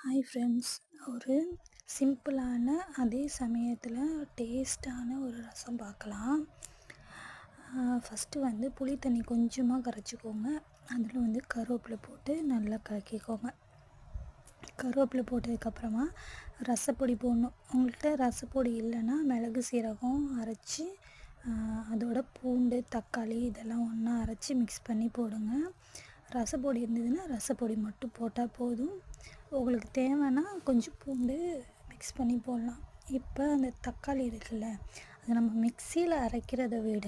Hi friends, ஒரு சிம்பிளான அதே சமயத்தில் டேஸ்டான ஒரு ரசம் பார்க்கலாம். ஃபஸ்ட்டு வந்து புளி தண்ணி கொஞ்சமாக கரைச்சிக்கோங்க. அதில் வந்து கருவேப்பிலை போட்டு நல்லா கலக்கிக்கோங்க. கருவேப்பிலை போட்டதுக்கப்புறமா ரசப்பொடி போடணும். உங்கள்கிட்ட ரசப்பொடி இல்லைன்னா மிளகு சீரகம் அரைச்சி அதோட பூண்டு தக்காளி இதெல்லாம் ஒன்றா அரைச்சி மிக்ஸ் பண்ணி போடுங்க. ரசப்பொடி இருந்ததுன்னா ரசப்பொடி மட்டும் போட்டால் போதும். உங்களுக்கு தேவைன்னா கொஞ்சம் பூண்டு மிக்ஸ் பண்ணி போடலாம். இப்போ அந்த தக்காளி இருக்குல்ல, அது நம்ம மிக்சியில் அரைக்கிறத விட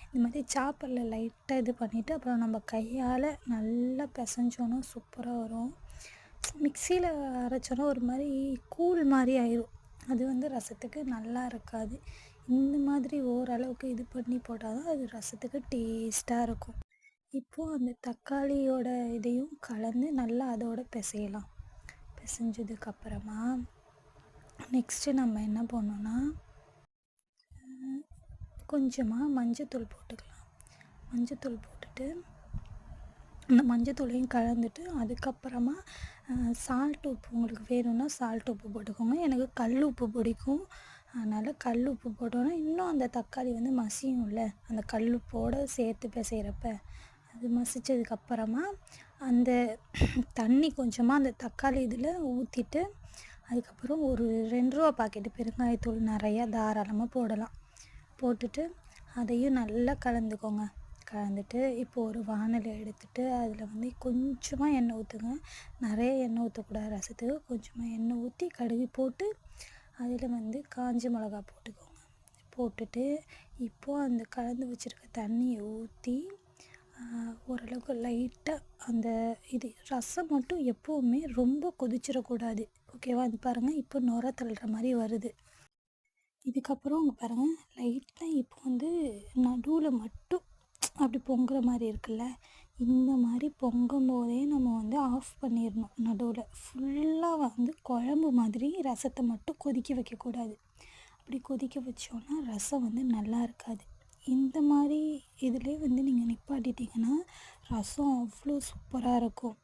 இந்த மாதிரி சாப்பரில் லைட்டாக இது பண்ணிவிட்டு அப்புறம் நம்ம கையால் நல்லா பிசைஞ்சோன்னா சூப்பராக வரும். மிக்சியில் அரைச்சோன்னா ஒரு மாதிரி கூழ் மாதிரி ஆயிரும். அது வந்து ரசத்துக்கு நல்லா இருக்காது. இந்த மாதிரி ஓரளவுக்கு இது பண்ணி போட்டால் தான் அது ரசத்துக்கு டேஸ்ட்டாக இருக்கும். இப்போது அந்த தக்காளியோட இதையும் கலந்து நல்லா அதோட பிசையலாம். பிசைஞ்சதுக்கப்புறமா நெக்ஸ்ட்டு நம்ம என்ன பண்ணோன்னா கொஞ்சமாக மஞ்சத்தூள் போட்டுக்கலாம். மஞ்சத்தூள் போட்டுட்டு அந்த மஞ்சத்தூளையும் கலந்துட்டு அதுக்கப்புறமா சால்ட் உப்பு உங்களுக்கு வேணும்னா சால்ட் உப்பு போட்டுக்கோங்க. எனக்கு கல் உப்பு பிடிக்கும், அதனால் கல் உப்பு போட்டோன்னா இன்னும் அந்த தக்காளி வந்து மசியும்ல, அந்த கல் உப்போடு சேர்த்து பிசைகிறப்ப அது மசித்ததுக்கப்புறமா அந்த தண்ணி கொஞ்சமாக அந்த தக்காளி இதில் ஊற்றிட்டு அதுக்கப்புறம் ஒரு 2 ரூபா பாக்கெட்டு பெருங்காயத்தூள் நிறையா தாராளமாக போடலாம். போட்டுட்டு அதையும் நல்லா கலந்துக்கோங்க. கலந்துட்டு இப்போது ஒரு வாணலி எடுத்துகிட்டு அதில் வந்து கொஞ்சமாக எண்ணெய் ஊற்றுங்க. நிறைய எண்ணெய் ஊற்றக்கூடாது ரசத்துக்கு. கொஞ்சமாக எண்ணெய் ஊற்றி கடுகு போட்டு அதில் வந்து காஞ்ச மிளகா போட்டுக்கோங்க. போட்டுட்டு இப்போது அந்த கலந்து வச்சுருக்க தண்ணியை ஊற்றி ஓரளவுக்கு லைட்டாக அந்த இது ரசம் மட்டும் எப்போவுமே ரொம்ப கொதிச்சிடக்கூடாது. ஓகேவா? அது பாருங்கள், இப்போ நுர தள்ளுற மாதிரி வருது. இதுக்கப்புறம் அங்கே பாருங்கள், லைட்டாக இப்போ வந்து நடுவில் மட்டும் அப்படி பொங்குற மாதிரி இருக்குல்ல, இந்த மாதிரி பொங்கும் போதே நம்ம வந்து ஆஃப் பண்ணிடணும். நடுவில் ஃபுல்லாக வந்து குழம்பு மாதிரி ரசத்தை மட்டும் கொதிக்க வைக்கக்கூடாது. அப்படி கொதிக்க வச்சோன்னா ரசம் வந்து நல்லா இருக்காது. இந்த மாதிரி இதிலே வந்து நீங்கள் நிப்பாட்டிட்டிங்கன்னா ரசம் அவ்வளோ சூப்பராக இருக்கும்.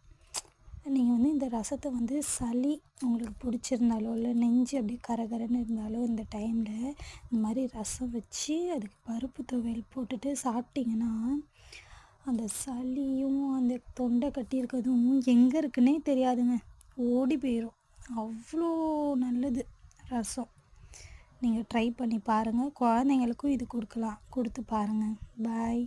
நீங்கள் வந்து இந்த ரசத்தை வந்து சளி உங்களுக்கு பிடிச்சிருந்தாலோ இல்லை நெஞ்சு அப்படியே கரகரன்னு இருந்தாலோ இந்த டைமில் இந்த மாதிரி ரசம் வச்சு அதுக்கு பருப்பு துவையல் போட்டுட்டு சாப்பிட்டிங்கன்னா அந்த சளியும் அந்த தொண்டை கட்டி இருக்கிறதும் எங்கே இருக்குன்னே தெரியாதுங்க, ஓடி போயிடும். அவ்வளோ நல்லது ரசம். நீங்கள் ட்ரை பண்ணி பாருங்கள். குழந்தைங்களுக்கும் இது கொடுக்கலாம், கொடுத்து பாருங்கள். பாய்.